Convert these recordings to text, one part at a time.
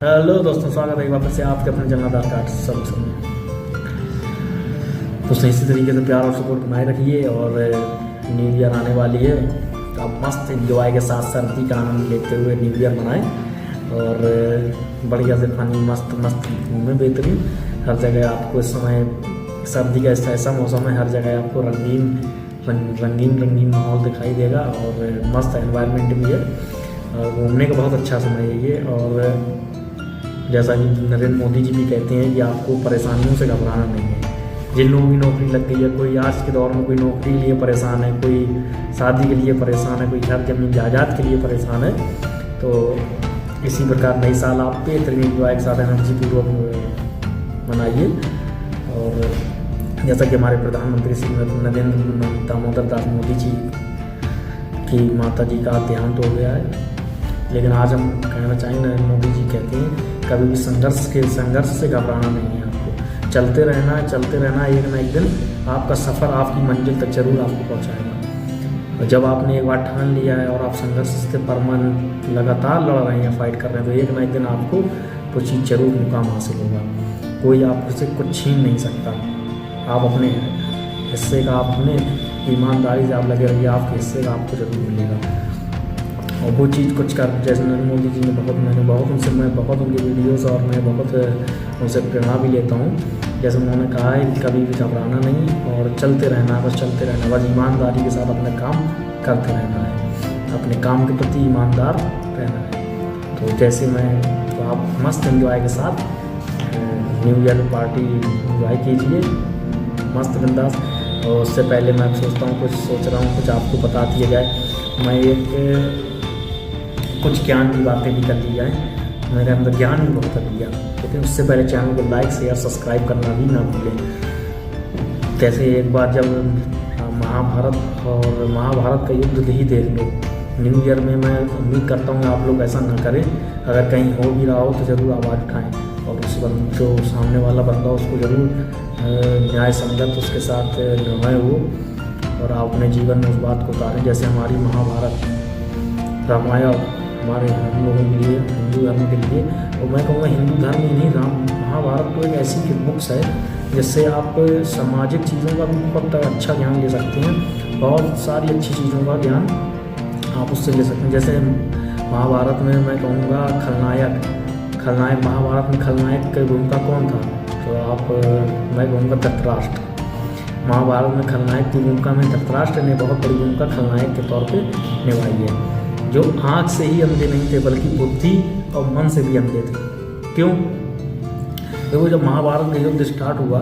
Hello दोस्तों, स्वागत है वापस से आपके अपने जन्नत आर्ट सर्विस में। दोस्तों इसी तरीके से प्यार और सपोर्ट बनाए रखिए और न्यू ईयर आने वाली है तो आप मस्त इंजॉय के साथ सर्दी का आनंद लेते हुए न्यू ईयर बनाएं और बढ़िया से फनी मस्त मस्त घूमें बेहतरीन। हर जगह आपको इस समय सर्दी का ऐसा मौसम है, हर जगह आपको रंगीन माहौल दिखाई देगा और मस्त एनवायरनमेंट भी है और घूमने का बहुत अच्छा समय है ये। और जैसा कि नरेंद्र मोदी जी भी कहते हैं कि आपको परेशानियों से घबराना नहीं है। जिन लोगों की नौकरी लग गई है, कोई आज के दौर में कोई नौकरी के लिए परेशान है, कोई शादी के लिए परेशान है, कोई घर जमीन जायदाद के लिए परेशान है, तो इसी प्रकार नई साल आप बेहतरीन इंजॉय के साथ एनर्जी पूर्वक मनाइए। और जैसा कि हमारे प्रधानमंत्री श्री नरेंद्र दामोदर दास मोदी जी की माता जी का देहांत हो गया है, लेकिन आज हम कहना चाहेंगे नरेंद्र मोदी जी कहते हैं कभी भी संघर्ष से घबराना नहीं है, आपको चलते रहना है। एक ना एक दिन आपका सफ़र आपकी मंजिल तक जरूर आपको पहुंचाएगा। और जब आपने एक बार ठान लिया है और आप संघर्ष से परमानेंट लगातार लड़ रहे हैं, फाइट कर रहे हैं, तो एक ना एक दिन आपको वो चीज़ जरूर मुकाम हासिल होगा। कोई आपसे कुछ छीन नहीं सकता। आप अपने हिस्से का आपने ईमानदारी से आप लगे रहिए, आपके हिस्से का आपको जरूर मिलेगा। और वो चीज़ कुछ कर जैसे नरेंद्र मोदी जी ने मैं बहुत उनकी वीडियोस और मैं बहुत उनसे प्रेरणा भी लेता हूँ। जैसे उन्होंने कहा है कि कभी भी घबराना नहीं और चलते रहना, बस ईमानदारी के साथ अपना काम करते रहना है, अपने काम के प्रति ईमानदार रहना है। तो जैसे तो आप मस्त एंजॉय के साथ न्यू ईयर पार्टी एंजॉय कीजिए मस्त बिंदास। और उससे पहले मैं सोच रहा हूँ कुछ आपको बता दिया जाए। मैं कुछ ज्ञान की बातें भी कर दी जाए, मेरे अंदर ज्ञान भी बहुत कर दिया, लेकिन उससे पहले चैनल को लाइक शेयर सब्सक्राइब करना भी ना भूलें। जैसे एक बार जब महाभारत का युद्ध ही देख लो, न्यू ईयर में मैं उम्मीद करता हूँ आप लोग ऐसा ना करें। अगर कहीं हो भी रहा हो तो ज़रूर आवाज़ उठाएं और जो सामने वाला बंदा उसको ज़रूर न्याय संगत उसके साथ निर्णय हो और आप अपने जीवन में उस बात को उतारें। जैसे हमारी महाभारत रामायण हमारे हम लोगों के लिए, हिंदू धर्म के लिए, और मैं कहूँगा हिंदू धर्म ही नहीं, महाभारत तो एक ऐसी बुक्स है जिससे आप सामाजिक चीज़ों का भी बहुत अच्छा ज्ञान ले सकते हैं। बहुत सारी अच्छी चीज़ों का ज्ञान आप उससे ले सकते हैं। जैसे महाभारत में मैं कहूँगा खलनायक महाभारत में खलनायक की भूमिका कौन था, तो मैं कहूँगा धृतराष्ट्र। महाभारत में खलनायक की भूमिका में धृतराष्ट्र ने बहुत बड़ी भूमिका खलनायक के तौर पे निभाई है, जो आँख से ही अंधे नहीं थे बल्कि बुद्धि और मन से भी अंधे थे। क्यों? देखो जब महाभारत का युद्ध स्टार्ट हुआ,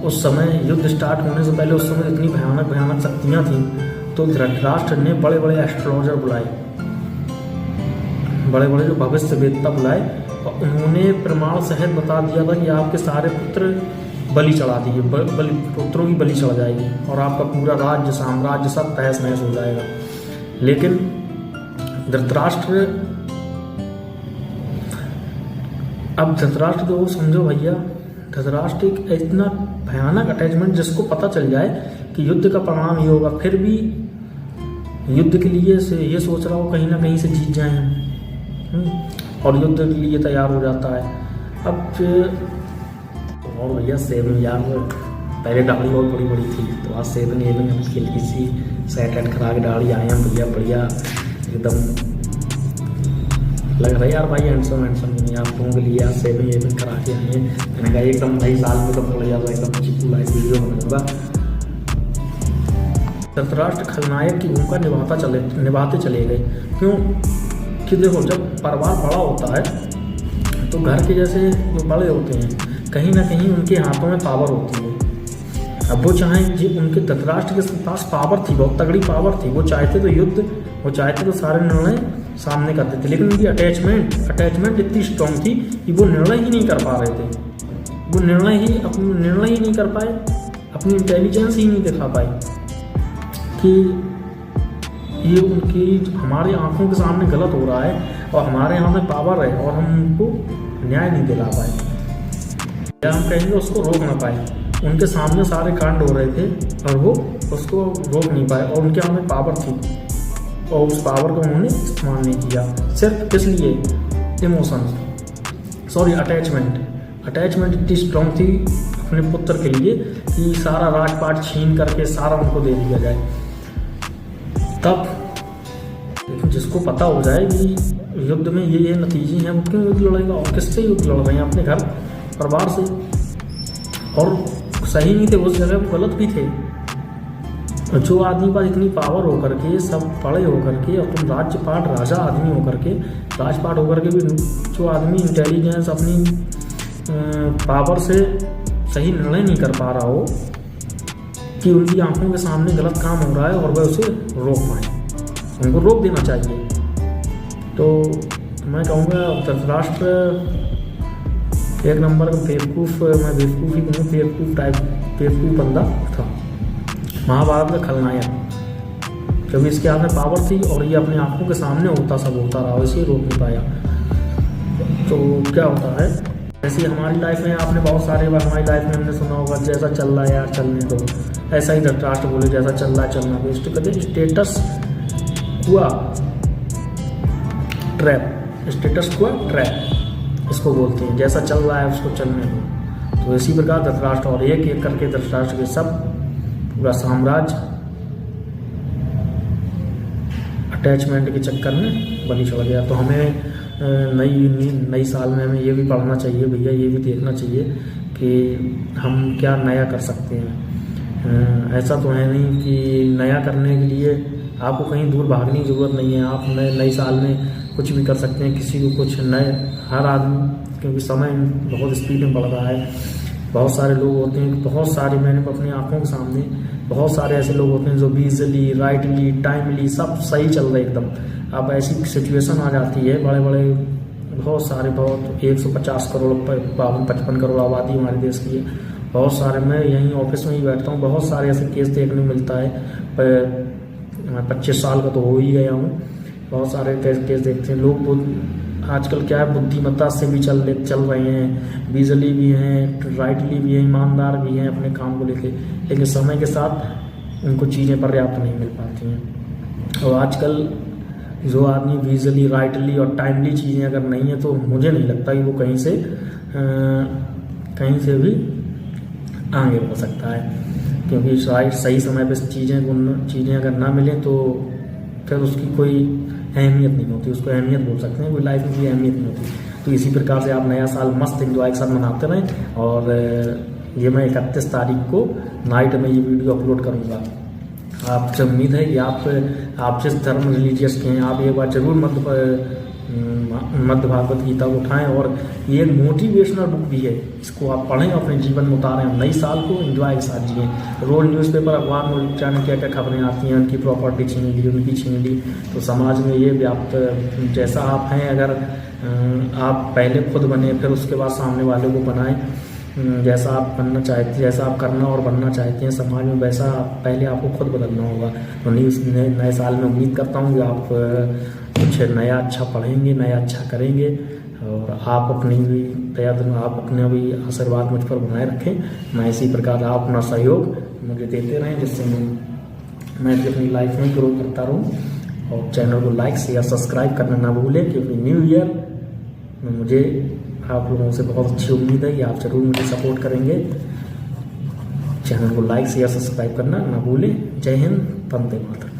उस समय युद्ध स्टार्ट होने से पहले उस समय इतनी भयानक शक्तियाँ थीं, तो धृतराष्ट्र ने बड़े बड़े एस्ट्रोलॉजर बुलाए, बड़े बड़े जो भविष्यवेत्ता बुलाए, और उन्होंने प्रमाण सहित बता दिया था कि आपके सारे पुत्र बलि चढ़ा दिए, पुत्रों की बलि चढ़ जाएगी और आपका पूरा राज्य साम्राज्य सब तहस नहस हो जाएगा। लेकिन धृतराष्ट्र तो समझो भैया, धृतराष्ट्र एक इतना भयानक अटैचमेंट, जिसको पता चल जाए कि युद्ध का परिणाम ये होगा, फिर भी युद्ध के लिए से ये सोच रहा हो कहीं ना कहीं से जीत जाए हम, और युद्ध के लिए तैयार हो जाता है। अब और भैया 7 यार पहले दाढ़ी बहुत बड़ी थी, तो आज 7 हल्की सी सेट करा के दाढ़ी आए हैं भैया, बढ़िया एकदम लग रहा है यार भाई, हैंडसम नहीं आप लोगों के लिए यार 7 करा के आए हैं। मैंने कहा एकदम नई साल में तो बढ़िया एकदम चिकू लाइव वीडियो बनाऊंगा। धृतराष्ट्र खलनायक की भूमिका निभाते चले गए। क्यों? कि देखो जब परिवार बड़ा होता है तो घर के जैसे जो बड़े होते हैं कहीं ना कहीं उनके हाथों में पावर होती है। अब वो चाहें जी, उनके धृतराष्ट्र के पास पावर थी, बहुत तगड़ी पावर थी, वो चाहते तो युद्ध, वो चाहते तो सारे निर्णय सामने करते थे, लेकिन उनकी अटैचमेंट इतनी स्ट्रांग थी कि वो निर्णय ही नहीं कर पा रहे थे। वो निर्णय ही नहीं कर पाए, अपनी इंटेलिजेंस ही नहीं दिखा पाए कि ये उनकी हमारी आंखों के सामने गलत हो रहा है और हमारे यहाँ में पावर है और हम उनको न्याय नहीं दिला पाए, या हम कहेंगे उसको रोक ना पाए। उनके सामने सारे कांड हो रहे थे और वो उसको रोक नहीं पाए, और उनके यहाँ में पावर थी और उस पावर को उन्होंने इस्तेमाल नहीं किया, सिर्फ इसलिए इमोशंस। सॉरी अटैचमेंट इतनी स्ट्रॉन्ग थी अपने पुत्र के लिए कि सारा राजपाट छीन करके सारा उनको दे दिया जाए। तब लेकिन जिसको पता हो जाए कि युद्ध में ये नतीजे हैं, वो क्यों युद्ध लड़ेगा? और किससे युद्ध लड़ रहे हैं? अपने घर परिवार से। और सही नहीं थे उस जगह, वो गलत भी थे। जो आदमी पास इतनी पावर होकर के, सब पढ़े होकर के, और तुम राज्यपाट राजा आदमी होकर के, राजपाट होकर के भी जो आदमी इंटेलिजेंस अपनी पावर से सही निर्णय नहीं कर पा रहा हो कि उनकी आंखों के सामने गलत काम हो रहा है और वह उसे रोक पाए, उनको रोक देना चाहिए। तो मैं कहूँगा धृतराष्ट्र एक नंबर का बेवकूफ़, मैं बेवकूफ़ ही कहूँ, बेवकूफ़ बंदा था, महाभारत का खलनायक। क्योंकि इसके हाथ में पावर थी और ये अपने आंखों के सामने सब होता रहा, इसे रोक नहीं पाया। तो क्या होता है, ऐसी हमारी लाइफ में आपने बहुत सारे बार हमारी लाइफ में हमने सुना होगा, जैसा चल रहा है यार चलने दो, ऐसा ही धृतराष्ट्र बोले जैसा चल रहा है चलना दो। इसको कहते हैं स्टेटस हुआ ट्रैप, इसको बोलते हैं। जैसा चल रहा है उसको चलने दो। तो इसी प्रकार धृतराष्ट्र और एक एक करके धृतराष्ट्र के सब पूरा साम्राज्य अटैचमेंट के चक्कर में बलि चढ़ गया। तो हमें नई साल में हमें ये भी पढ़ना चाहिए भैया, ये भी देखना चाहिए कि हम क्या नया कर सकते हैं। ऐसा तो है नहीं कि नया करने के लिए आपको कहीं दूर भागने की ज़रूरत नहीं है। आप नए साल में कुछ भी कर सकते हैं, किसी को कुछ नए, हर आदमी, क्योंकि समय बहुत स्पीड में बढ़ रहा है। बहुत सारे लोग होते हैं, बहुत सारे, मैंने अपनी आंखों के सामने बहुत सारे ऐसे लोग होते हैं जो बीजली, राइटली, टाइमली सब सही चल रहे एकदम। अब ऐसी सिचुएशन आ जाती है, बड़े बड़े बहुत सारे, बहुत 150 करोड़ 55 करोड़ आबादी हमारे देश की है। बहुत सारे, मैं यहीं ऑफिस में ही बैठता हूँ, बहुत सारे ऐसे केस देखने मिलता है। मैं 25 साल का तो हो ही गया हूँ। बहुत सारे केस देखते हैं लोग। आजकल क्या है, बुद्धिमत्ता से भी चल रहे हैं, बिजली भी हैं, राइटली भी हैं, ईमानदार भी हैं अपने काम को लेके, लेकिन समय के साथ उनको चीज़ें पर्याप्त नहीं मिल पाती हैं। और आजकल जो आदमी बिजली, राइटली और टाइमली चीज़ें अगर नहीं है तो मुझे नहीं लगता कि वो कहीं से भी आगे बढ़ सकता है। क्योंकि सही समय पे चीज़ें अगर ना मिलें तो फिर उसकी कोई अहमियत नहीं होती, उसको अहमियत बोल सकते हैं, कोई लाइफ में कोई अहमियत नहीं होती। तो इसी प्रकार से आप नया साल मस्त एंजॉय के साथ मनाते रहें। और ये मैं 31 तारीख को नाइट में ये वीडियो अपलोड करूँगा। आपसे उम्मीद है कि आप जिस धर्म रिलीजियस के हैं, आप एक बार जरूर मध्य भागवत गीता को उठाएं। और ये एक मोटिवेशनल बुक भी है, इसको आप पढ़ें, अपने जीवन में उतारें, नई साल को एंजॉय के साथ जिएं। रोज न्यूज़पेपर, अखबार में जाने क्या क्या खबरें आती हैं, उनकी प्रॉपर्टी छीन ली, उनकी छीन ली। तो समाज में ये व्याप्त, जैसा आप हैं, अगर आप पहले खुद बने, फिर उसके बाद सामने वाले को बनाएं। जैसा आप बनना चाहते हैं, जैसा आप करना और बनना चाहते हैं समाज में, वैसा पहले आपको खुद बदलना होगा। तो नए साल में उम्मीद करता हूँ कि आप कुछ नया अच्छा पढ़ेंगे, नया अच्छा करेंगे, और आप अपनी भी आप अपना भी आशीर्वाद मुझ पर बनाए रखें। मैं इसी प्रकार आप अपना सहयोग मुझे देते रहें, जिससे मैं अपनी लाइफ में ग्रो करता रहूँ। और चैनल को लाइक, शेयर, सब्सक्राइब करना ना भूलें, क्योंकि न्यू ईयर में मुझे आप लोगों से बहुत अच्छी उम्मीद है कि आप जरूर मुझे सपोर्ट करेंगे। चैनल को लाइक, शेयर, सब्सक्राइब करना ना भूलें। जय हिंद, वंदे मातरम।